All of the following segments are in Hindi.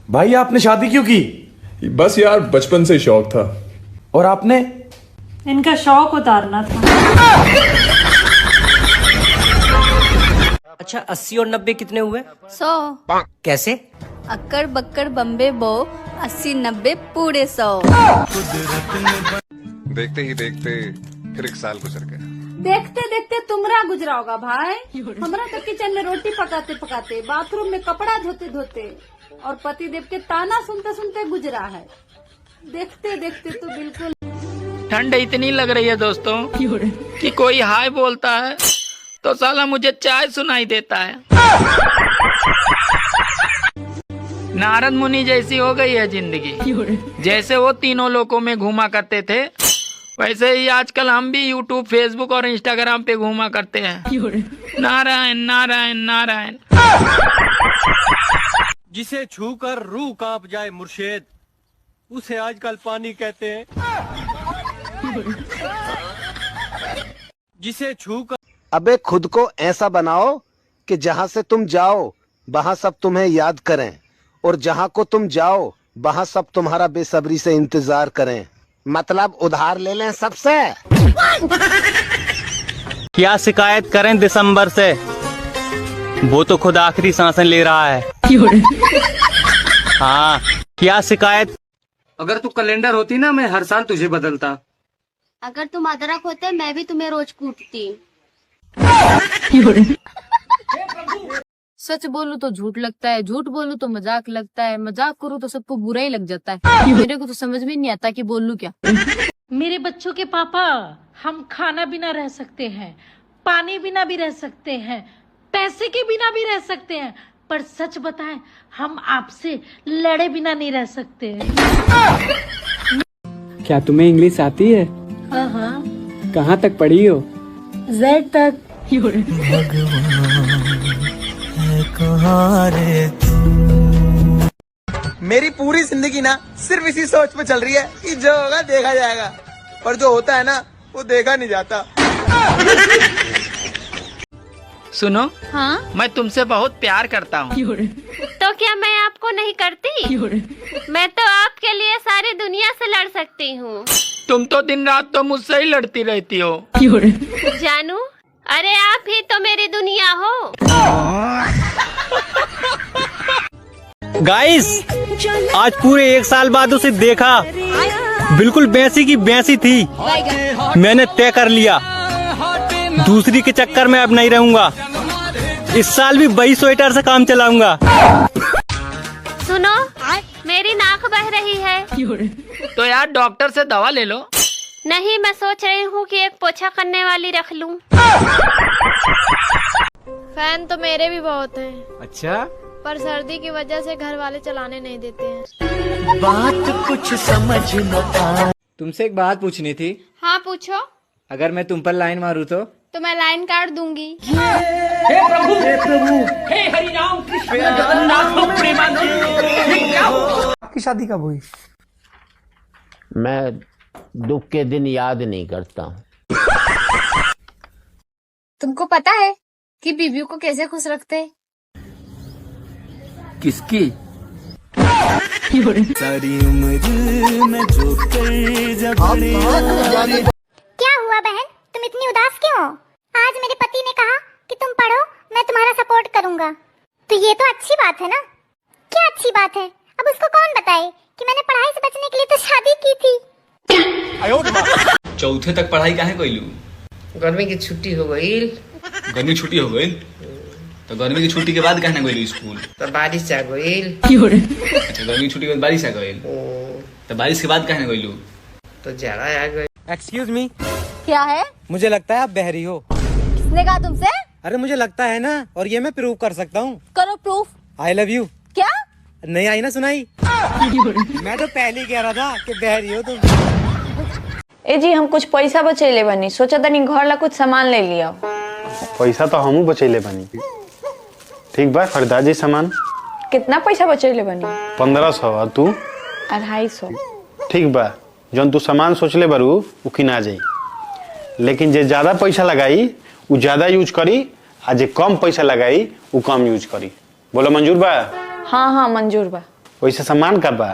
भाई आपने शादी क्यों की? बस यार बचपन से शौक था। और आपने? इनका शौक उतारना था। अच्छा 80 और 90 कितने हुए? 100। कैसे? अक्कर बक्कर बम्बे बो 80-90 पूरे 100। देखते ही देखते फिर 1 साल गुजर गया। देखते देखते तुमरा गुजरा होगा भाई। हमरा तो किचन में रोटी पकाते पकाते, बाथरूम में कपड़ा धोते धोते और पतिदेव के ताना सुनते सुनते गुजरा है। देखते देखते तो बिल्कुल। ठंड इतनी लग रही है दोस्तों कि कोई हाय बोलता है तो साला मुझे चाय सुनाई देता है। नारद मुनि जैसी हो गई है जिंदगी। जैसे वो तीनों लोकों में घूमा करते थे वैसे ही आजकल हम भी यूट्यूब, फेसबुक और इंस्टाग्राम पे घूमा करते हैं। नारायण नारायण नारायण। जिसे छूकर रूह कांप जाए मुर्शिद, उसे आजकल पानी कहते हैं। जिसे छूकर। अबे खुद को ऐसा बनाओ कि जहाँ से तुम जाओ वहाँ सब तुम्हें याद करें, और जहाँ को तुम जाओ वहाँ सब तुम्हारा बेसब्री से इंतजार करें। मतलब उधार ले लें सबसे। क्या शिकायत करें दिसंबर से, वो तो खुद आखिरी सांसें ले रहा है। हाँ क्या शिकायत। अगर तू कैलेंडर होती ना मैं हर साल तुझे बदलता। अगर तुम अदरक होते मैं भी तुम्हें रोज कूटती। सच बोलूं तो झूठ लगता है, झूठ बोलूं तो मजाक लगता है, मजाक करूं तो सबको बुरा ही लग जाता है। मेरे को तो समझ में नहीं आता कि बोलूं क्या। मेरे बच्चों के पापा, हम खाना बिना रह सकते हैं, पानी बिना भी रह सकते हैं, पैसे के बिना भी रह सकते हैं, पर सच बताएं हम आपसे लड़े बिना नहीं रह सकते हैं। क्या तुम्हें इंग्लिश आती है? हाँ हाँ। कहाँ तक पढ़ी हो? Z तक। मेरी पूरी जिंदगी ना सिर्फ इसी सोच पे चल रही है कि जो होगा देखा जाएगा, और जो होता है ना वो देखा नहीं जाता। सुनो। हाँ? मैं तुमसे बहुत प्यार करता हूँ। तो क्या मैं आपको नहीं करती? मैं तो आपके लिए सारी दुनिया से लड़ सकती हूँ। तुम तो दिन रात तो मुझसे ही लड़ती रहती हो। जानू, अरे आप ही तो मेरी दुनिया हो। गाइस आज पूरे 1 साल बाद उसे देखा, बिल्कुल भैंसी की भैंसी थी। मैंने तय कर लिया दूसरी के चक्कर में अब नहीं रहूंगा। इस साल भी वही स्वेटर से काम चलाऊंगा। सुनो, मेरी नाक बह रही है। तो यार डॉक्टर से दवा ले लो। नहीं, मैं सोच रही हूँ कि एक पोछा करने वाली रख लूं। फैन तो मेरे भी बहुत हैं। अच्छा। पर सर्दी की वजह से घर वाले चलाने नहीं देते हैं। बात कुछ समझ न आ। तुमसे एक बात पूछनी थी। हाँ पूछो। अगर मैं तुम पर लाइन मारूं तो मैं लाइन काट दूंगी। हे प्रभु, हे प्रभु, हे हरि राम कृष्ण जगन्नाथ प्रेमानंद। आपकी शादी कब हुई? मैं दुख के दिन याद नहीं करता हूँ। तुमको पता है कि बीबियों को कैसे खुश रखते हैं? किसकी? सारी उम्र में जो कर जबड़े। क्या हुआ बहन, तुम इतनी उदास क्यों हो? आज मेरे पति ने कहा कि तुम पढ़ो, मैं तुम्हारा सपोर्ट करूंगा। तो ये तो अच्छी बात है ना? क्या अच्छी बात है? अब उसको कौन बताए कि मैंने पढ़ाई से बचने के लिए तो शादी की थी। चौथे तक पढ़ाई काहे कइलू? गर्मी की छुट्टी हो गई। गर्मी छुट्टी हो गई तो गर्मी की छुट्टी के बाद काहे ना गइलू स्कूल? तो बारिश आ गई। अच्छा गर्मी की छुट्टी के बाद बारिश आ गई तो बारिश के बाद काहे ना गइलू? तो जाड़ा आ गई। Excuse me. क्या है? मुझे लगता है आप बहरी हो। किसने कहा तुमसे? अरे मुझे लगता है ना, और ये मैं प्रूव कर सकता हूँ। करो प्रूफ। I love you. क्या? नहीं आई ना सुनाई? मैं तो पहले ही कह रहा था कि बहरी हो तुम। ए जी, हम कुछ पैसा बचैले बनी, सोचा तनी घर ला कुछ सामान ले लिया। पैसा तो हमू बचैले बनी। ठीक बा, खरीदा जी सामान। कितना पैसा बचैले बनी? 1500। तू? 250। ठीक बा, जौन तू सामान सोचले बारू उ किना जाई, लेकिन जे ज्यादा पैसा लगाई उ ज्यादा यूज करी, आ जे कम पैसा लगाई उ कम यूज करी। बोलो मंजूर बा? हाँ हाँ मंजूर बा। वैसे सामान का बा।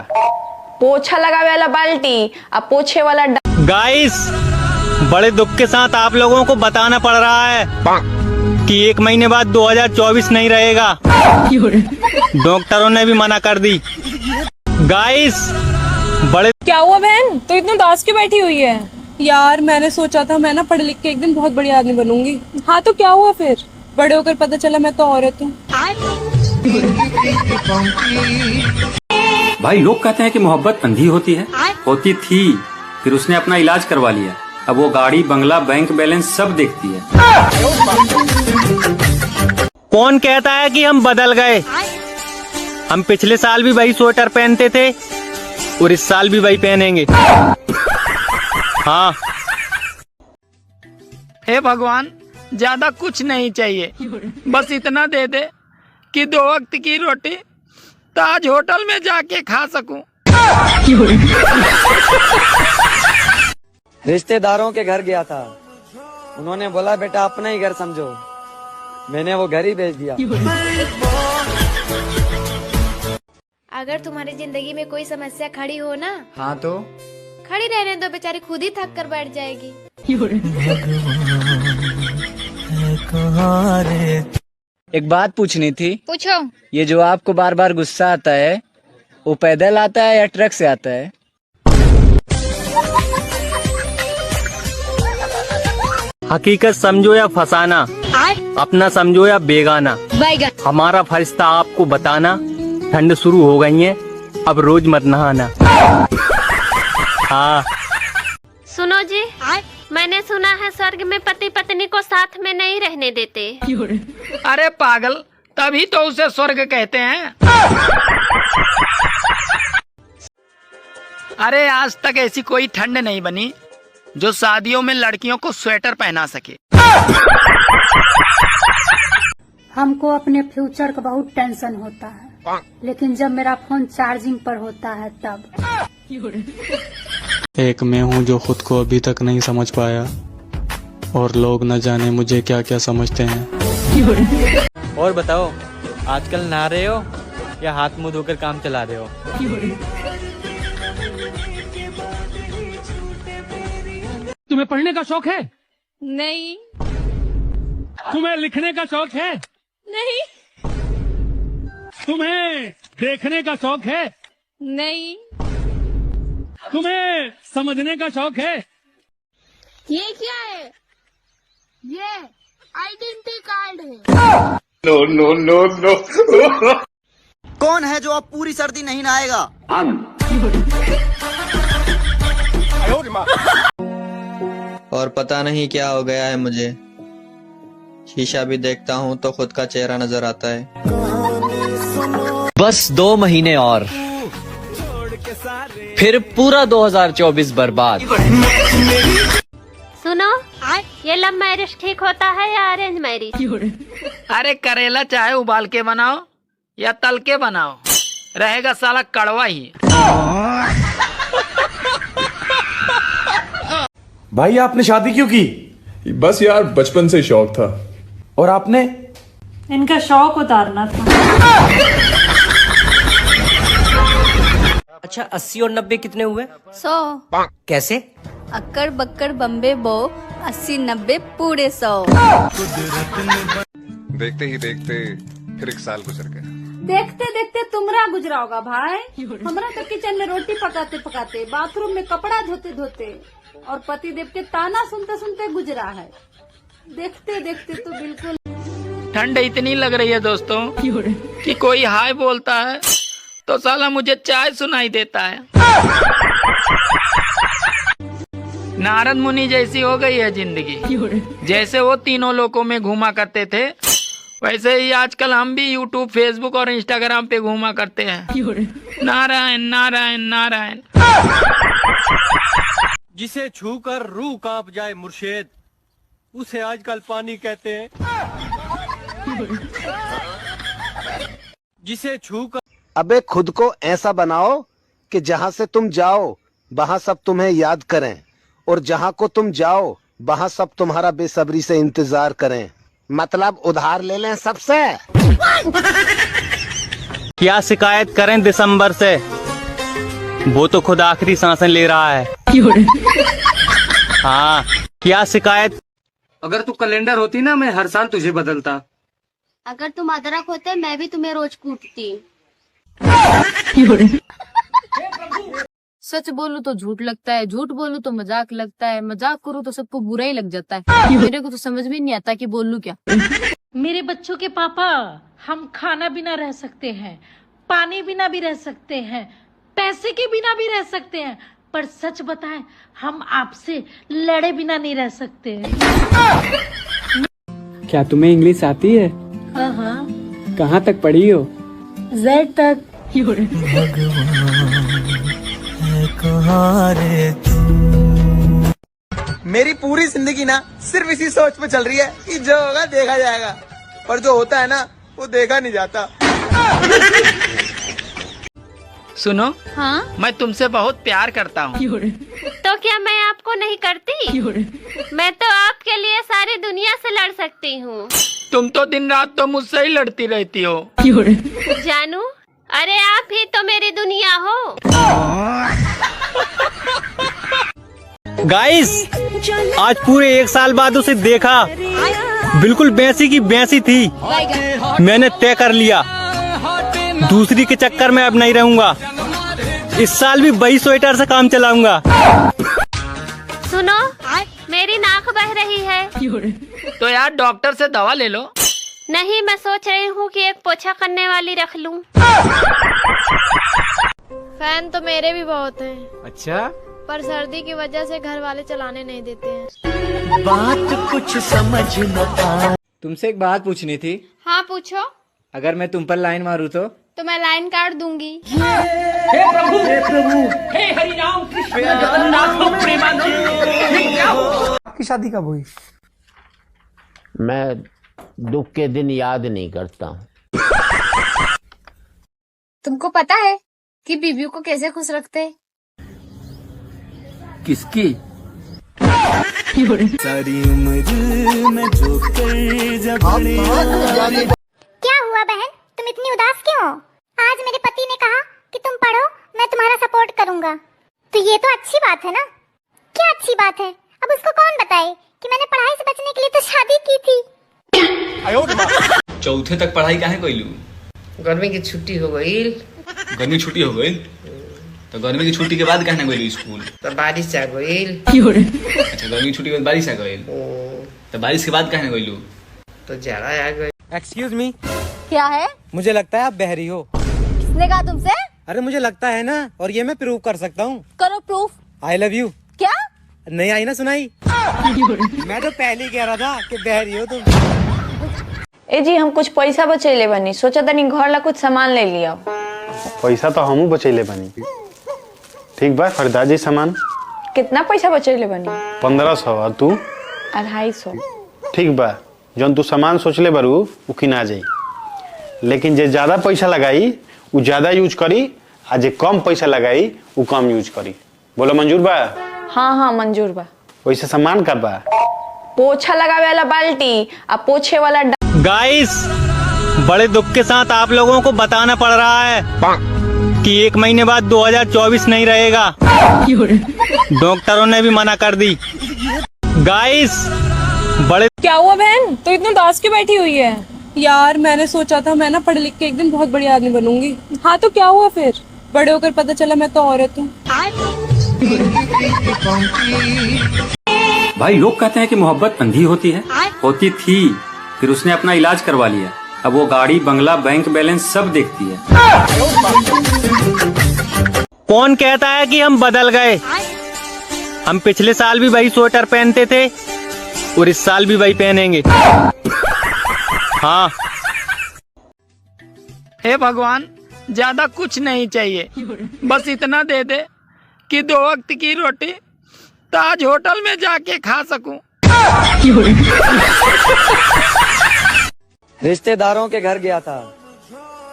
पोछा लगावे वाला बाल्टी और पोछे वाला गाइस, बड़े दुख के साथ आप लोगों को बताना पड़ रहा है कि 1 महीने बाद 2024 नहीं रहेगा। डॉक्टरों ने भी मना कर दी। गाइस, बड़े क्या हुआ बहन, तो इतनी उदास क्यों बैठी हुई है? यार मैंने सोचा था मैं ना पढ़ लिख के एक दिन बहुत बड़ी आदमी बनूंगी। हाँ तो क्या हुआ फिर? बड़े होकर पता चला मैं तो औरत हूँ। भाई लोग कहते हैं कि मोहब्बत अंधी होती है, होती थी, फिर उसने अपना इलाज करवा लिया। अब वो गाड़ी, बंगला, बैंक बैलेंस सब देखती है। कौन कहता है कि हम बदल गए? हम पिछले साल भी वही स्वेटर पहनते थे और इस साल भी वही पहनेंगे। हाँ। हे भगवान, ज्यादा कुछ नहीं चाहिए, बस इतना दे दे कि 2 वक्त की रोटी ताज होटल में जाके खा सकूं। रिश्तेदारों के घर गया था, उन्होंने बोला बेटा अपना ही घर समझो, मैंने वो घर ही भेज दिया। अगर तुम्हारी जिंदगी में कोई समस्या खड़ी हो ना, हाँ तो खड़ी रहने दो, बेचारी खुद ही थक कर बैठ जाएगी। एक बात पूछनी थी। पूछो। ये जो आपको बार बार गुस्सा आता है, वो पैदल आता है या ट्रक से आता है? हकीकत समझो या फसाना, अपना समझो या बेगाना, हमारा फर्ज था आपको बताना। ठंड शुरू हो गई है, अब रोज मत नहाना। हाँ। सुनो जी, मैंने सुना है स्वर्ग में पति पत्नी को साथ में नहीं रहने देते। अरे पागल, तभी तो उसे स्वर्ग कहते हैं। अरे आज तक ऐसी कोई ठंड नहीं बनी जो शादियों में लड़कियों को स्वेटर पहना सके। हमको अपने फ्यूचर का बहुत टेंशन होता है, लेकिन जब मेरा फोन चार्जिंग पर होता है तब। एक मैं हूँ जो खुद को अभी तक नहीं समझ पाया, और लोग न जाने मुझे क्या क्या समझते हैं। और बताओ, आजकल नहा रहे हो या हाथ मुंह धोकर काम चला रहे हो? तुम्हें पढ़ने का शौक है? नहीं। तुम्हें लिखने का शौक है? नहीं। तुम्हें देखने का शौक है? नहीं। तुम्हें समझने का शौक है? ये क्या है? ये आइडेंटिटी कार्ड है। No no no no. कौन है जो अब पूरी सर्दी नहीं नहाएगा? और पता नहीं क्या हो गया है मुझे, शीशा भी देखता हूँ तो खुद का चेहरा नजर आता है। बस 2 महीने और फिर पूरा 2024 बर्बाद। सुनो, ये लव मैरिज ठीक होता है या अरेंज मैरिज? अरे करेला चाहे उबाल के बनाओ या तल के बनाओ, रहेगा साला कड़वा ही। भाई आपने शादी क्यों की? बस यार बचपन से शौक था। और आपने? इनका शौक उतारना था। अच्छा 80 और 90 कितने हुए? 100। कैसे? अक्कड़ बक्कड़ बम्बे बो, 80 90 पूरे 100। देखते ही देखते फिर 1 साल गुजर गया। देखते देखते तुमरा गुजरा होगा भाई। हमरा तो किचन में रोटी पकाते पकाते, बाथरूम में कपड़ा धोते धोते और पतिदेव के ताना सुनते सुनते गुजरा है। देखते देखते तो बिल्कुल। ठंड इतनी लग रही है दोस्तों कि कोई हाय बोलता है तो साला मुझे चाय सुनाई देता है। नारद मुनि जैसी हो गई है जिंदगी। जैसे वो तीनों लोकों में घूमा करते थे, वैसे ही आजकल हम भी यूट्यूब, फेसबुक और इंस्टाग्राम पे घूमा करते हैं। नारायण नारायण नारायण। जिसे छूकर रूह कांप जाए मुर्शेद, उसे आजकल पानी कहते हैं। जिसे छूकर। अबे खुद को ऐसा बनाओ कि जहाँ से तुम जाओ वहाँ सब तुम्हें याद करें, और जहाँ को तुम जाओ वहाँ सब तुम्हारा बेसब्री से इंतजार करें। मतलब उधार ले लें सबसे। क्या शिकायत करें दिसंबर से, वो तो खुद आखिरी सांसें ले रहा है। हाँ, क्या शिकायत। अगर तू कैलेंडर होती ना, मैं हर साल तुझे बदलता। अगर तुम अदरक होते मैं भी तुम्हें रोज कूटती। सच बोलूं तो झूठ लगता है, झूठ बोलूं तो मजाक लगता है, मजाक करूं तो सबको बुरा ही लग जाता है। मेरे को तो समझ में नहीं आता कि बोलूं क्या। मेरे बच्चों के पापा, हम खाना बिना रह सकते हैं, पानी बिना भी रह सकते हैं, पैसे के बिना भी रह सकते हैं, पर सच बताएं हम आपसे लड़े बिना नहीं रह सकते। क्या तुम्हें इंग्लिश आती है? हाँ, कहाँ तक पढ़ी हो? Z तक। मेरी पूरी जिंदगी ना सिर्फ इसी सोच पे चल रही है कि जो होगा देखा जाएगा, पर जो होता है ना वो देखा नहीं जाता। सुनो, हाँ? मैं तुमसे बहुत प्यार करता हूँ। तो क्या मैं आपको नहीं करती? मैं तो आपके लिए सारी दुनिया से लड़ सकती हूँ। तुम तो दिन रात तो मुझसे ही लड़ती रहती हो। जानू, अरे आप ही तो मेरी दुनिया हो। गाइस, आज पूरे 1 साल बाद उसे देखा, बिल्कुल भैंसी की भैंसी थी। मैंने तय कर लिया, दूसरी के चक्कर में अब नहीं रहूंगा। इस साल भी वही स्वेटर से काम चलाऊंगा। सुनो, मेरी नाक बह रही है। तो यार डॉक्टर से दवा ले लो। नहीं, मैं सोच रही हूँ कि एक पोछा करने वाली रख लूं। फैन तो मेरे भी बहुत हैं। अच्छा, पर सर्दी की वजह से घर वाले चलाने नहीं देते हैं। बात कुछ समझ न पा। तुमसे एक बात पूछनी थी। हाँ पूछो। अगर मैं तुम पर लाइन मारूं तो मैं लाइन काट दूंगी। हे प्रभु, हे हरि राम कृष्ण जगन्नाथ प्रेमानंद। आपकी शादी कब हुई? मैं दुख के दिन याद नहीं करता हूँ। तुमको पता है कि बीवियों को कैसे खुश रखते हैं? किसकी? सारी उम्र में जो क्या हुआ बहन, तुम इतनी उदास क्यों हो? आज मेरे पति ने कहा कि तुम पढ़ो, मैं तुम्हारा सपोर्ट करूंगा। तो ये तो अच्छी बात है ना? क्या अच्छी बात है? अब उसको कौन बताए कि मैंने पढ़ाई से बचने के लिए तो शादी की थी। चौथे तक पढ़ाई काहे कइलू? गर्मी की छुट्टी हो गई। गर्मी की छुट्टी हो गई तो गर्मी की छुट्टी के बाद काहे ना गइलू स्कूल? तो बारिश आ गई। अच्छा, गर्मी की छुट्टी के बाद बारिश आ गई तो बारिश के बाद काहे ना गइलू? तो जाड़ा आ गई। एक्सक्यूज मी, क्या है? मुझे लगता है आप बहरी हो। किसने कहा तुमसे? अरे मुझे लगता है ना, और ये मैं प्रूव कर सकता हूँ। करो प्रूफ। I love you. क्या? नहीं आई ना सुनाई? मैं तो पहले ही कह रहा था कि बहरी हो तुम। ए जी, हम कुछ पैसा बचैले बनी, सोचा तनी घर ला कुछ सामान ले लिया। पैसा तो हमू बचैले बनी। ठीक बा, खरीदा जी सामान। कितना पैसा बचैले बनी? 1500। और तू? 250। ठीक बा, जौन तू सामान सोचले बारू उ किना जाई, लेकिन जे ज्यादा पैसा लगाई उ ज्यादा यूज करी, आ जे कम पैसा लगाई उ कम यूज करी। बोलो मंजूर बा? हाँ हाँ मंजूर बा। वैसे सामान का बा? पोछा लगावे वाला बाल्टी और पोछे वाला। गाइस, बड़े दुख के साथ आप लोगों को बताना पड़ रहा है कि 1 महीने बाद 2024 नहीं रहेगा। डॉक्टरों ने भी मना कर दी। गाइस, बड़े। क्या हुआ बहन, तो इतना उदास क्यों बैठी हुई है? यार मैंने सोचा था मैं ना पढ़ लिख के एक दिन बहुत बड़ी आदमी बनूंगी। हाँ तो क्या हुआ फिर? बड़े होकर पता चला मैं तो औरत हूँ। भाई लोग कहते हैं कि मोहब्बत अंधी होती है, होती थी, फिर उसने अपना इलाज करवा लिया। अब वो गाड़ी, बंगला, बैंक बैलेंस सब देखती है। कौन कहता है कि हम बदल गए? हम पिछले साल भी वही स्वेटर पहनते थे और इस साल भी वही पहनेंगे। हाँ। हे भगवान, ज्यादा कुछ नहीं चाहिए, बस इतना दे दे कि 2 वक्त की रोटी ताज होटल में जाके खा सकूं। रिश्तेदारों के घर गया था,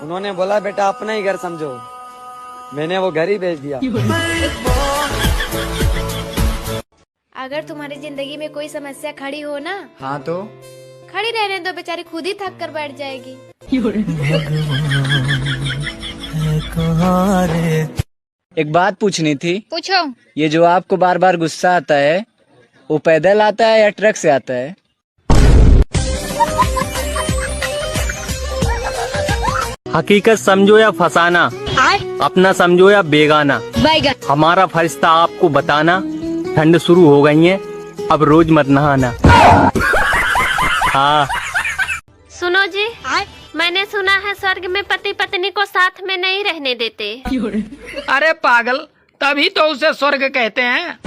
उन्होंने बोला बेटा अपना ही घर समझो। मैंने वो घर ही भेज दिया। अगर तुम्हारी जिंदगी में कोई समस्या खड़ी हो ना, हाँ तो खड़ी रहने दो, बेचारी खुद ही थक कर बैठ जाएगी। एक बात पूछनी थी। पूछो। ये जो आपको बार बार गुस्सा आता है, वो पैदल आता है या ट्रक से आता है? हकीकत समझो या फसाना, अपना समझो या बेगाना, हमारा फर्ज था आपको बताना। ठंड शुरू हो गई है, अब रोज मत नहाना। हाँ। सुनो जी, मैंने सुना है स्वर्ग में पति पत्नी को साथ में नहीं रहने देते। अरे पागल, तभी तो उसे स्वर्ग कहते हैं।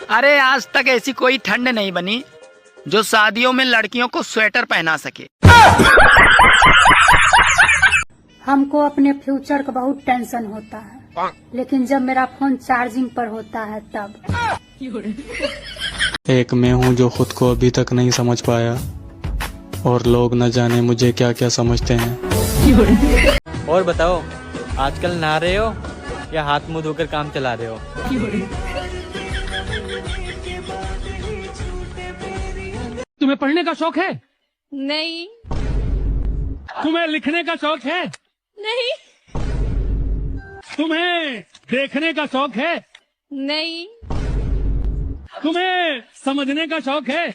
अरे आज तक ऐसी कोई ठंड नहीं बनी जो शादियों में लड़कियों को स्वेटर पहना सके। हमको अपने फ्यूचर का बहुत टेंशन होता है, लेकिन जब मेरा फोन चार्जिंग पर होता है तब। एक मैं हूँ जो खुद को अभी तक नहीं समझ पाया, और लोग न जाने मुझे क्या क्या समझते हैं। और बताओ, आजकल नहा रहे हो या हाथ मुंह धोकर काम चला रहे हो? तुम्हें पढ़ने का शौक है? नहीं। तुम्हें लिखने का शौक है? नहीं। तुम्हें देखने का शौक है? नहीं। तुम्हें समझने का शौक है?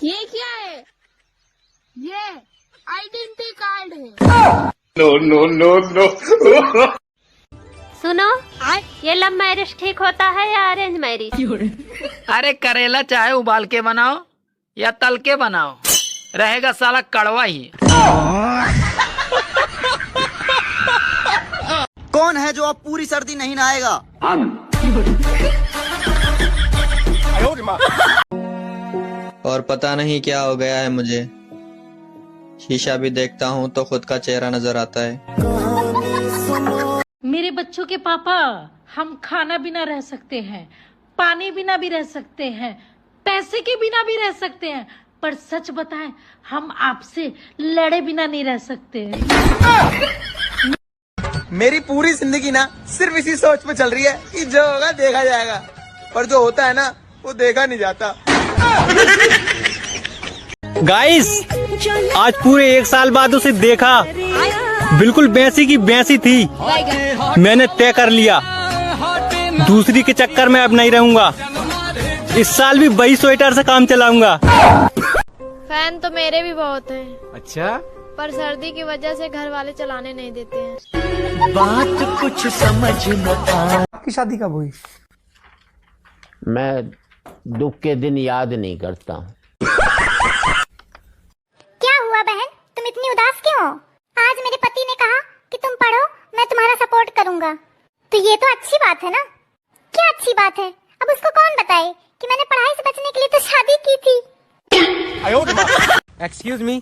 ये क्या है? ये आइडेंटिटी कार्ड है। No no no no. सुनो, ये लव मैरिज ठीक होता है या अरेंज मैरिज? अरे करेला चाहे उबाल के बनाओ या तल के बनाओ, रहेगा साला कड़वा ही। कौन है जो अब पूरी सर्दी नहीं नहाएगा? और पता नहीं क्या हो गया है मुझे, शीशा भी देखता हूँ तो खुद का चेहरा नजर आता है। मेरे बच्चों के पापा, हम खाना बिना रह सकते हैं, पानी बिना भी रह सकते हैं, पैसे के बिना भी रह सकते हैं, पर सच बताएं, हम आपसे लड़े बिना नहीं रह सकते। मेरी पूरी जिंदगी ना सिर्फ इसी सोच में चल रही है कि जो होगा देखा जाएगा, पर जो होता है ना वो देखा नहीं जाता। गाइस, आज पूरे 1 साल बाद उसे देखा, बिल्कुल भैंसी की भैंसी थी। मैंने तय कर लिया, दूसरी के चक्कर में अब नहीं रहूंगा। इस साल भी वही स्वेटर से काम चलाऊंगा। फैन तो मेरे भी बहुत हैं। अच्छा? पर सर्दी की वजह से घर वाले चलाने नहीं देते हैं। बात कुछ समझ न आ। आपकी शादी कब हुई? मैं दुख के दिन याद नहीं करता हूँ। क्या हुआ बहन, तुम इतनी उदास क्यों हो? आज मेरे पति ने कहा कि तुम पढ़ो, मैं तुम्हारा सपोर्ट करूंगा। तो ये तो अच्छी बात है ना? क्या अच्छी बात है? अब उसको कौन बताए कि मैंने पढ़ाई से बचने के लिए तो शादी की थी। एक्सक्यूज मी,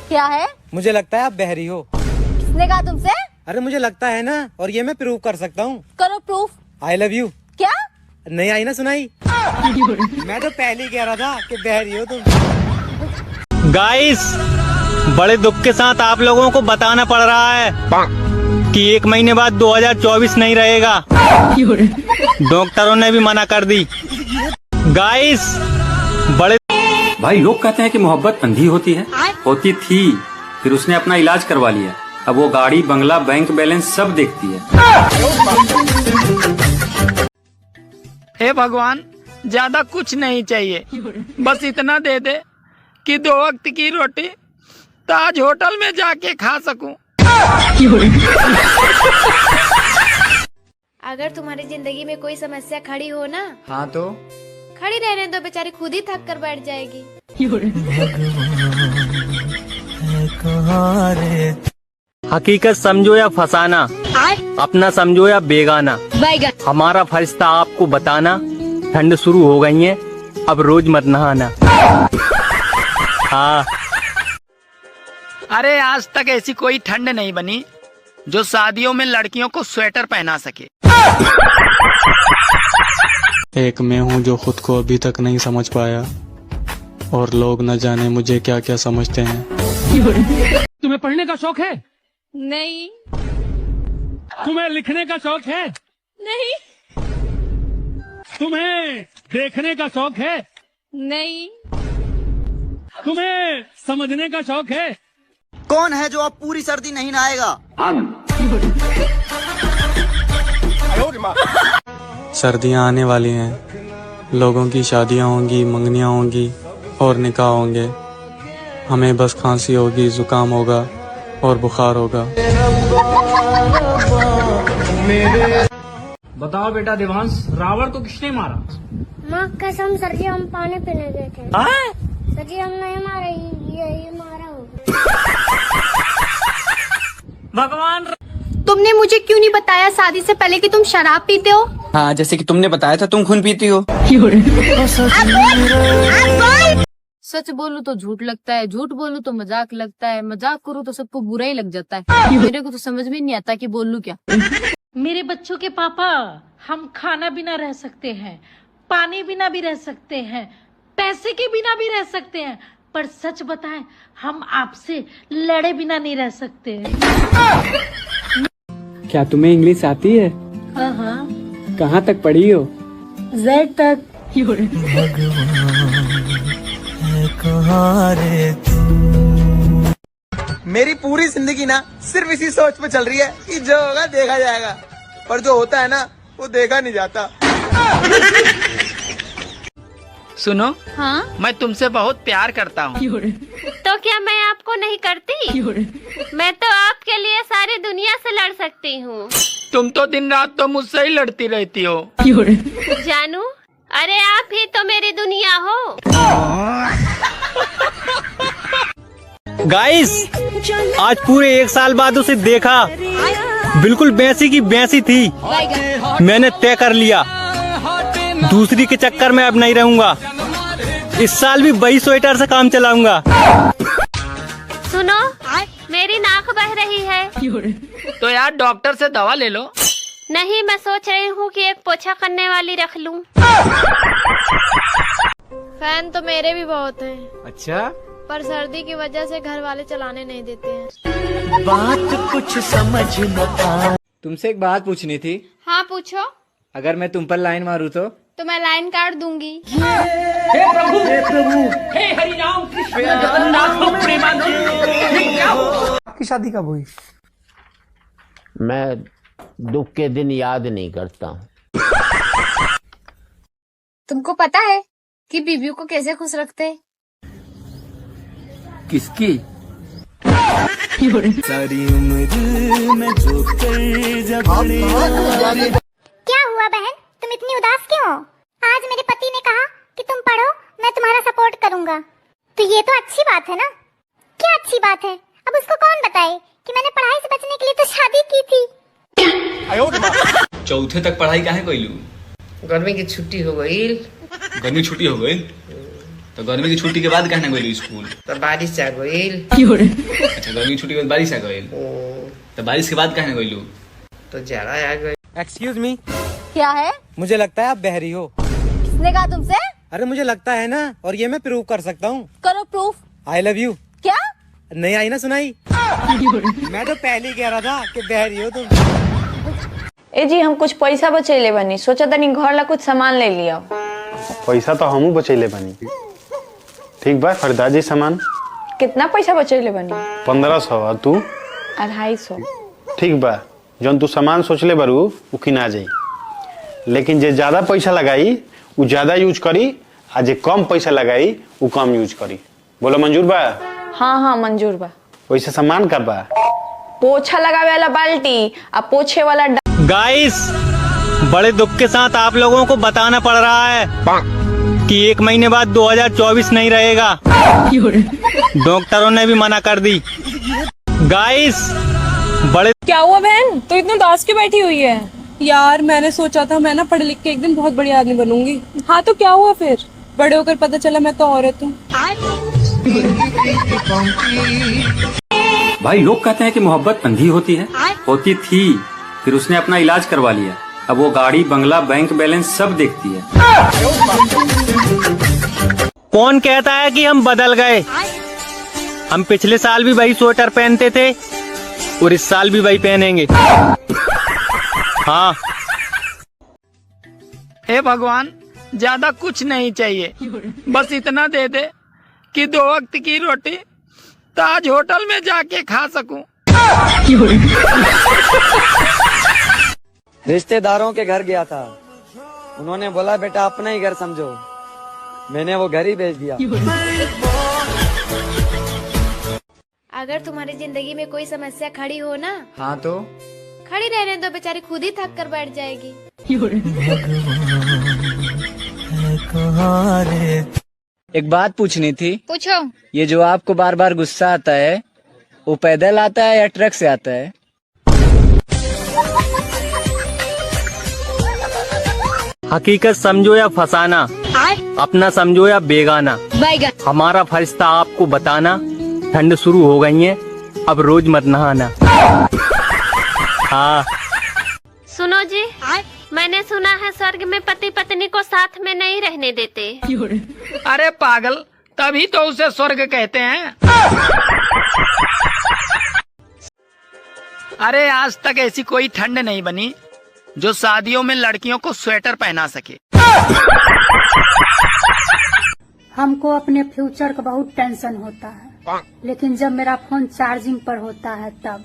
क्या है? मुझे लगता है आप बहरी हो। किसने कहा तुमसे? अरे मुझे लगता है ना, और ये मैं प्रूव कर सकता हूँ। करो प्रूफ। I love you. क्या? नहीं आई ना सुनाई? मैं तो पहले ही कह रहा था कि बहरी हो तुम। गाइस, बड़े दुख के साथ आप लोगों को बताना पड़ रहा है कि 1 महीने बाद 2024 नहीं रहेगा। डॉक्टरों ने भी मना कर दी। गाइस, बड़े भाई लोग कहते हैं कि मोहब्बत अंधी होती है, होती थी, फिर उसने अपना इलाज करवा लिया। अब वो गाड़ी, बंगला, बैंक बैलेंस सब देखती है। हे भगवान, ज्यादा कुछ नहीं चाहिए, बस इतना दे दे कि 2 वक्त की रोटी ताज होटल में जाके खा सकूं। अगर तुम्हारी जिंदगी में कोई समस्या खड़ी हो ना, हाँ तो खड़ी रहने दो, बेचारी खुद ही थक कर बैठ जाएगी। हकीकत समझो या फसाना, अपना समझो या बेगाना, हमारा फर्ज था आपको बताना। ठंड शुरू हो गई है, अब रोज मत नहाना। हाँ। अरे आज तक ऐसी कोई ठंड नहीं बनी जो शादियों में लड़कियों को स्वेटर पहना सके। एक मैं हूँ जो खुद को अभी तक नहीं समझ पाया, और लोग न जाने मुझे क्या क्या समझते हैं। तुम्हें पढ़ने का शौक है? नहीं। तुम्हें लिखने का शौक है? नहीं। तुम्हें देखने का शौक है? नहीं। तुम्हें समझने का शौक है? कौन है जो अब पूरी सर्दी नहीं नहाएगा? सर्दियाँ आने वाली हैं, लोगों की शादियाँ होंगी, मंगनियाँ होंगी और निकाह होंगे। हमें बस खांसी होगी, जुकाम होगा और बुखार होगा। बताओ बेटा देवांश, रावण को किसने मारा? माँ कसम सर जी, हम पानी पीने गए थे। सर जी हम नहीं मारे, ये मारा होगा। भगवान, तुमने मुझे क्यों नहीं बताया शादी से पहले कि तुम शराब पीते हो? हाँ, जैसे कि तुमने बताया था तुम खून पीती हो। सच बोलूं तो झूठ लगता है, झूठ बोलूं तो मजाक लगता है, मजाक करूं तो सबको बुरा ही लग जाता है। मेरे को तो समझ में नहीं आता कि बोलूं क्या। मेरे बच्चों के पापा, हम खाना बिना रह सकते हैं, पानी बिना भी रह सकते हैं, पैसे के बिना भी रह सकते हैं, पर सच बताएं हम आपसे लड़े बिना नहीं रह सकते हैं। क्या तुम्हें इंग्लिश आती है? हाँ हाँ, कहाँ तक पढ़ी हो? Z तक। मेरी पूरी जिंदगी ना सिर्फ इसी सोच पे चल रही है कि जो होगा देखा जाएगा, पर जो होता है ना वो देखा नहीं जाता। सुनो, हाँ? मैं तुमसे बहुत प्यार करता हूँ। तो क्या मैं आपको नहीं करती? मैं तो आपके लिए सारी दुनिया से लड़ सकती हूँ। तुम तो दिन रात तो मुझसे ही लड़ती रहती हो। जानू, अरे आप ही तो मेरी दुनिया हो। गाइस, आज पूरे 1 साल बाद उसे देखा, बिल्कुल भैंसी की भैंसी थी। मैंने तय कर लिया, दूसरी के चक्कर में अब नहीं रहूंगा। इस साल भी वही स्वेटर से काम चलाऊंगा। सुनो, मेरी नाक बह रही है। तो यार डॉक्टर से दवा ले लो। नहीं, मैं सोच रही हूँ कि एक पोछा करने वाली रख लूँ। फैन तो मेरे भी बहुत हैं, अच्छा, पर सर्दी की वजह से घर वाले चलाने नहीं देते हैं। बात कुछ समझ न आ। तुमसे एक बात पूछनी थी। हाँ पूछो। अगर मैं तुम पर लाइन मारूं तो मैं लाइन काट दूंगी। हे प्रभु, हे हरि राम कृष्ण जगन्नाथ प्रेमानंद। आपकी शादी कब हुई? मैं दुख के दिन याद नहीं करता हूँ। तुमको पता है कि बीवियों को कैसे खुश रखते हैं? किसकी? सारी उम्र में जो क्या हुआ बहन, तुम इतनी उदास क्यों हो? आज मेरे पति ने कहा कि तुम पढ़ो, मैं तुम्हारा सपोर्ट करूंगा। तो ये तो अच्छी बात है ना? क्या अच्छी बात है? अब उसको कौन बताए कि मैंने पढ़ाई से बचने के लिए तो शादी की थी। चौथे तक पढ़ाई काहे कइलू? गर्मी की छुट्टी हो गई। गर्मी छुट्टी हो गई तो गर्मी की छुट्टी के बाद कहना गइलू स्कूल? तो बारिश आ गई। अच्छा, गर्मी की छुट्टी के बाद बारिश आ गई तो बारिश के बाद कहना गइलू? तो जाड़ा आ गई। एक्सक्यूज मी, क्या है? मुझे लगता है आप बहरी हो। किसने कहा तुमसे? अरे मुझे लगता है ना, और ये मैं प्रूव कर सकता हूँ। करो प्रूफ। I love you. क्या? नहीं आई ना सुनाई? मैं तो पहले ही कह रहा था कि बहरी हो तुम। ए जी, हम कुछ पैसा बचैले बनी, सोचा तनी घर ला कुछ सामान ले लिया। पैसा तो हमू बचैले बनी। ठीक बा, खरीदारी सामान। कितना पैसा बचैले बनी? 1500। और तू? 250। ठीक बा, जौन तू सामान सोचले बारू उ किना जाई, लेकिन जे ज्यादा पैसा लगाई उ ज्यादा यूज करी, आ जे कम पैसा लगाई उ कम यूज करी। बोलो मंजूर बा? हाँ हाँ मंजूर बा। वैसे सामान का बा? पोछा लगावे वाला बाल्टी, आ पोछे वाला गाइस, बड़े दुख के साथ आप लोगों को बताना पड़ रहा है कि 1 महीने बाद 2024 नहीं रहेगा। डॉक्टरों ने भी मना कर दी। गाइस, बड़े। क्या हुआ बहन, तो इतने उदास क्यों बैठी हुई है? यार मैंने सोचा था मैं ना पढ़ लिख के एक दिन बहुत बड़ी आदमी बनूंगी। हाँ तो क्या हुआ फिर? बड़े होकर पता चला मैं तो औरत हूँ। भाई लोग कहते हैं कि मोहब्बत अंधी होती है, होती थी, फिर उसने अपना इलाज करवा लिया। अब वो गाड़ी, बंगला, बैंक बैलेंस सब देखती है। कौन कहता है कि हम बदल गए? हम पिछले साल भी वही स्वेटर पहनते थे और इस साल भी वही पहनेंगे। हाँ। हे भगवान, ज्यादा कुछ नहीं चाहिए, बस इतना दे दे कि 2 वक्त की रोटी तो आज होटल में जाके खा सकूं। रिश्तेदारों के घर गया था, उन्होंने बोला बेटा अपना ही घर समझो, मैंने वो घर ही भेज दिया। अगर तुम्हारी जिंदगी में कोई समस्या खड़ी हो ना, हाँ तो खड़ी रहने दो, बेचारी खुद ही थक कर बैठ जाएगी। एक बात पूछनी थी। पूछो। ये जो आपको बार बार गुस्सा आता है, वो पैदल आता है या ट्रक से आता है? हकीकत समझो या फसाना, अपना समझो या बेगाना, हमारा फर्ज था आपको बताना। ठंड शुरू हो गई है, अब रोज मत नहाना। हाँ सुनो जी, मैंने सुना है स्वर्ग में पति पत्नी को साथ में नहीं रहने देते। अरे पागल, तभी तो उसे स्वर्ग कहते हैं। अरे आज तक ऐसी कोई ठंड नहीं बनी जो शादियों में लड़कियों को स्वेटर पहना सके। हमको अपने फ्यूचर का बहुत टेंशन होता है, लेकिन जब मेरा फोन चार्जिंग पर होता है तब।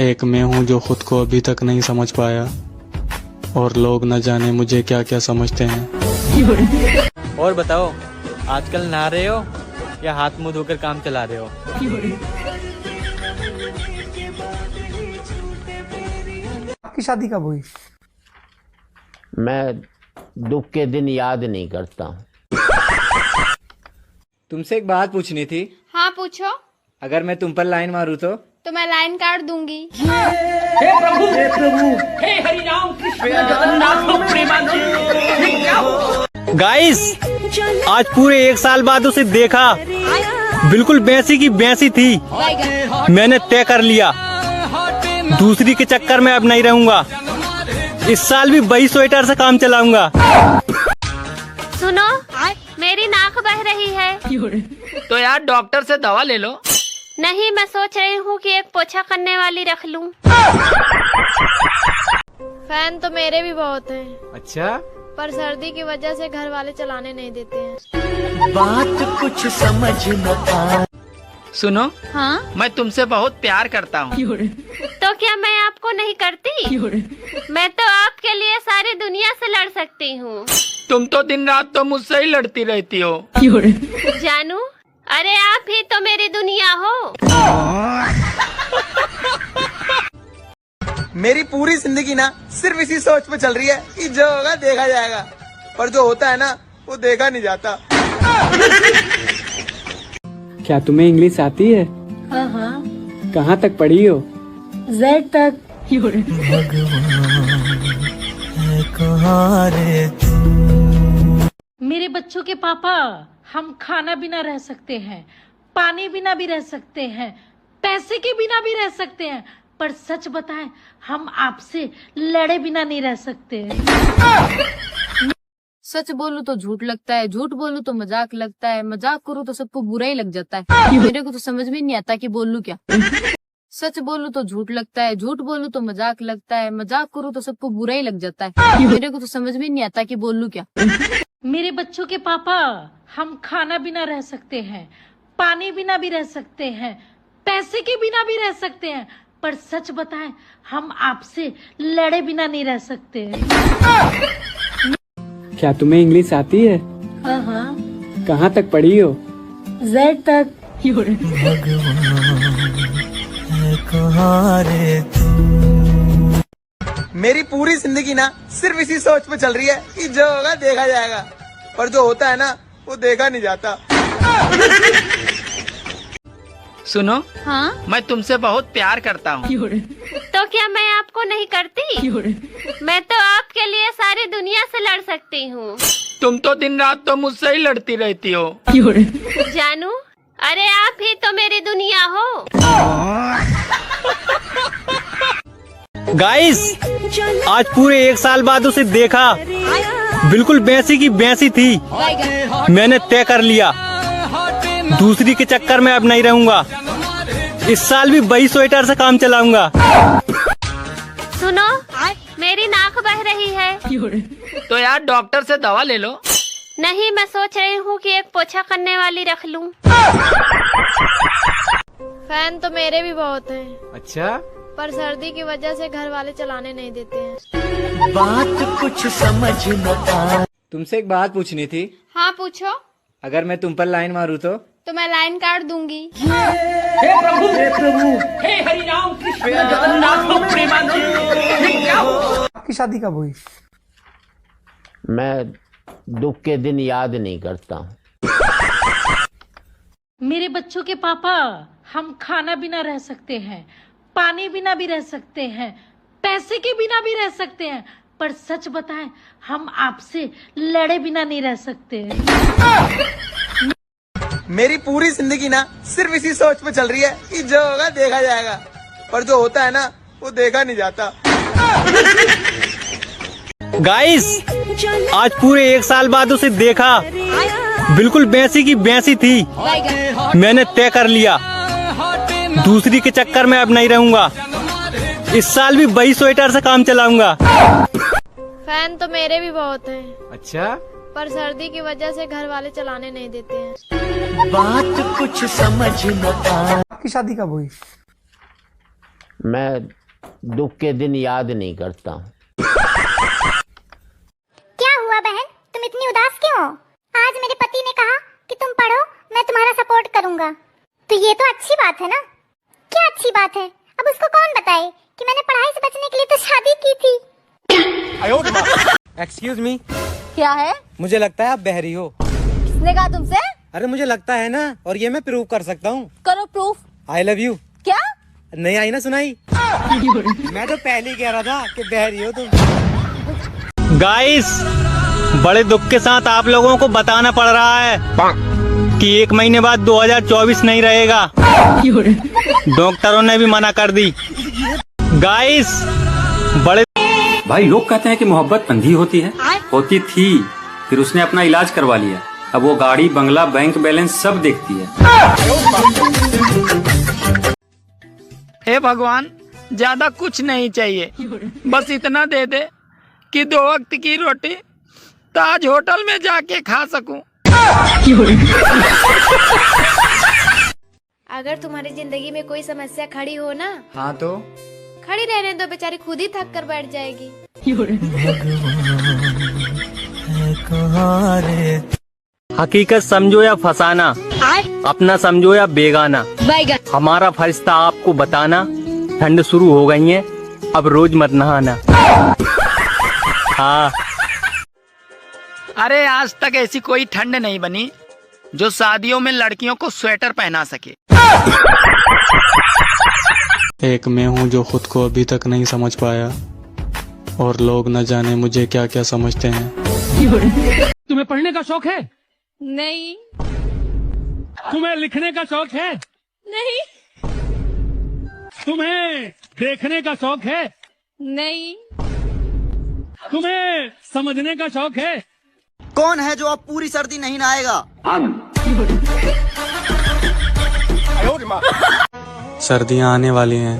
एक मैं हूँ जो खुद को अभी तक नहीं समझ पाया, और लोग न जाने मुझे क्या क्या समझते हैं। और बताओ, आजकल नहा रहे हो या हाथ मुंह धोकर काम चला रहे हो? आपकी शादी कब हुई? मैं दुख के दिन याद नहीं करता हूँ। तुमसे एक बात पूछनी थी। हाँ पूछो। अगर मैं तुम पर लाइन मारूं तो मैं लाइन काट दूंगी। हे प्रभु, हे हरि राम कृष्ण जगन्नाथ प्रेमानंद। गाइस, आज पूरे 1 साल बाद उसे देखा, बिल्कुल वैसी की वैसी थी। मैंने तय कर लिया, दूसरी के चक्कर में अब नहीं रहूंगा। इस साल भी वही स्वेटर से काम चलाऊंगा। सुनो, मेरी नाक बह रही है। तो यार डॉक्टर से दवा ले लो। नहीं, मैं सोच रही हूँ कि एक पोछा करने वाली रख लूं। फैन तो मेरे भी बहुत हैं। अच्छा, पर सर्दी की वजह से घर वाले चलाने नहीं देते हैं। बात कुछ समझ न आ। सुनो, हाँ? मैं तुमसे बहुत प्यार करता हूँ। तो क्या मैं आपको नहीं करती? मैं तो आपके लिए सारी दुनिया से लड़ सकती हूँ। तुम तो दिन रात तो मुझसे ही लड़ती रहती हो। जानू, अरे आप ही तो मेरी दुनिया हो। मेरी पूरी जिंदगी ना सिर्फ इसी सोच पे चल रही है कि जो होगा देखा जाएगा, पर जो होता है ना वो देखा नहीं जाता। क्या तुम्हें इंग्लिश आती है? हाँ, कहाँ तक पढ़ी हो? Z तक। मेरे बच्चों के पापा, हम खाना बिना रह सकते हैं, पानी बिना भी रह सकते हैं, पैसे के बिना भी रह सकते हैं, पर सच बताएं, हम आपसे लड़े बिना नहीं रह सकते। सच बोलूं तो झूठ लगता है, झूठ बोलूं तो मजाक लगता है, मजाक करूं तो सबको बुरा ही लग जाता है। मेरे को तो समझ में नहीं आता कि बोलूं क्या। सच बोलूं तो झूठ लगता है, झूठ बोलूं तो मजाक लगता है, मजाक करूं तो सबको बुरा ही लग जाता है। मेरे को तो समझ में नहीं आता कि बोलूं क्या। मेरे बच्चों के पापा, हम खाना बिना रह सकते हैं, पानी बिना भी रह सकते हैं, पैसे के बिना भी रह सकते हैं, पर सच बताएं, हम आपसे लड़े बिना नहीं रह सकते। क्या तुम्हें इंग्लिश आती है? हाँ, कहाँ तक पढ़ी हो? Z तक। मेरी पूरी जिंदगी ना सिर्फ इसी सोच पे चल रही है कि जो होगा देखा जाएगा, पर जो होता है ना वो देखा नहीं जाता। सुनो, हाँ? मैं तुमसे बहुत प्यार करता हूँ। तो क्या मैं आपको नहीं करती? मैं तो आपके लिए सारी दुनिया से लड़ सकती हूँ। तुम तो दिन रात तो मुझसे ही लड़ती रहती हो। जानू, अरे आप ही तो मेरी दुनिया हो। गाइस, आज पूरे 1 साल बाद उसे देखा, बिल्कुल वैसी की वैसी थी। मैंने तय कर लिया, दूसरी के चक्कर में अब नहीं रहूंगा। इस साल भी वही स्वेटर से काम चलाऊंगा। सुनो, मेरी नाक बह रही है। तो यार डॉक्टर से दवा ले लो। नहीं, मैं सोच रही हूँ कि एक पोछा करने वाली रख लूँ। फैन तो मेरे भी बहुत हैं। अच्छा, पर सर्दी की वजह से घर वाले चलाने नहीं देते हैं। बात कुछ समझ न आ। तुमसे एक बात पूछनी थी। हाँ पूछो। अगर मैं तुम पर लाइन मारूं तो मैं लाइन काट दूंगी। हे प्रभु, हे हरि राम कृष्ण जगन्नाथ प्रेमानंद। ये क्या हुआ? आपकी शादी कब हुई? मैं दुख के दिन याद नहीं करता हूँ। मेरे बच्चों के पापा, हम खाना बिना रह सकते हैं, पानी बिना भी रह सकते हैं, पैसे के बिना भी रह सकते हैं, पर सच बताएं, हम आपसे लड़े बिना नहीं रह सकते। मेरी पूरी जिंदगी ना सिर्फ इसी सोच पे चल रही है कि जो होगा देखा जाएगा, पर जो होता है ना वो देखा नहीं जाता। गाइस, आज पूरे 1 साल बाद उसे देखा, बिल्कुल भैंसी की भैंसी थी। मैंने तय कर लिया, दूसरी के चक्कर में अब नहीं रहूंगा। इस साल भी वही स्वेटर से काम चलाऊंगा। फैन तो मेरे भी बहुत हैं। अच्छा, पर सर्दी की वजह से घर वाले चलाने नहीं देते हैं। बात कुछ समझ न आ। आपकी शादी कब हुई? मैं दुख के दिन याद नहीं करता हूँ। क्या हुआ बहन, तुम इतनी उदास क्यों हो? आज मेरे पति ने कहा कि तुम पढ़ो, मैं तुम्हारा सपोर्ट करूंगा। तो ये तो अच्छी बात है ना? क्या अच्छी बात है? अब उसको कौन बताए कि मैंने पढ़ाई से बचने के लिए तो शादी की थी। एक्सक्यूज मी, क्या है? मुझे लगता है आप बहरी हो। किसने कहा तुमसे? अरे मुझे लगता है ना, और ये मैं प्रूव कर सकता हूँ। करो प्रूफ। I love you. क्या? नहीं आई ना सुनाई? मैं तो पहले ही कह रहा था कि बहरी हो तुम। गाइस, बड़े दुख के साथ आप लोगों को बताना पड़ रहा है कि 1 महीने बाद 2024 नहीं रहेगा। डॉक्टरों ने भी मना कर दी। गाइस, बड़े भाई लोग कहते हैं कि मोहब्बत अंधी होती है, होती थी, फिर उसने अपना इलाज करवा लिया। अब वो गाड़ी, बंगला, बैंक बैलेंस सब देखती है। हे भगवान, ज्यादा कुछ नहीं चाहिए, बस इतना दे दे कि 2 वक्त की रोटी ताज होटल में जाके खा सकूं। अगर तुम्हारी जिंदगी में कोई समस्या खड़ी हो ना, हाँ तो खड़ी रहने दो, बेचारी खुद ही थक कर बैठ जाएगी। हकीकत समझो या फसाना, अपना समझो या बेगाना, हमारा फरिश्ता आपको बताना। ठंड शुरू हो गई है, अब रोज मत नहाना। हाँ, अरे आज तक ऐसी कोई ठंड नहीं बनी जो शादियों में लड़कियों को स्वेटर पहना सके। एक मैं हूँ जो खुद को अभी तक नहीं समझ पाया, और लोग न जाने मुझे क्या क्या समझते हैं। तुम्हें पढ़ने का शौक है? नहीं। तुम्हें लिखने का शौक है? नहीं। तुम्हें देखने का शौक है? नहीं। तुम्हें समझने का शौक है? कौन है जो अब पूरी सर्दी नहीं नहाएगा? सर्दियाँ आने वाली हैं,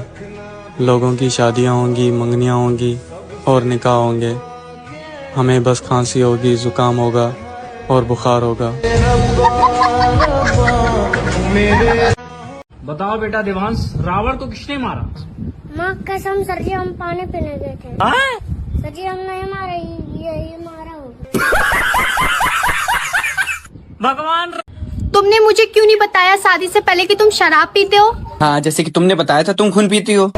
लोगों की शादियाँ होंगी, मंगनियाँ होंगी और निकाह होंगे। हमें बस खांसी होगी, जुकाम होगा और बुखार होगा। बताओ बेटा देवांश, रावण को किसने मारा? माँ कसम सर जी, हम पानी पीने गए थे। सर जी हम नहीं मारे, ये मारा होगा। भगवान, तुमने मुझे क्यों नहीं बताया शादी से पहले कि तुम शराब पीते हो? हाँ, जैसे कि तुमने बताया था तुम खून पीती हो।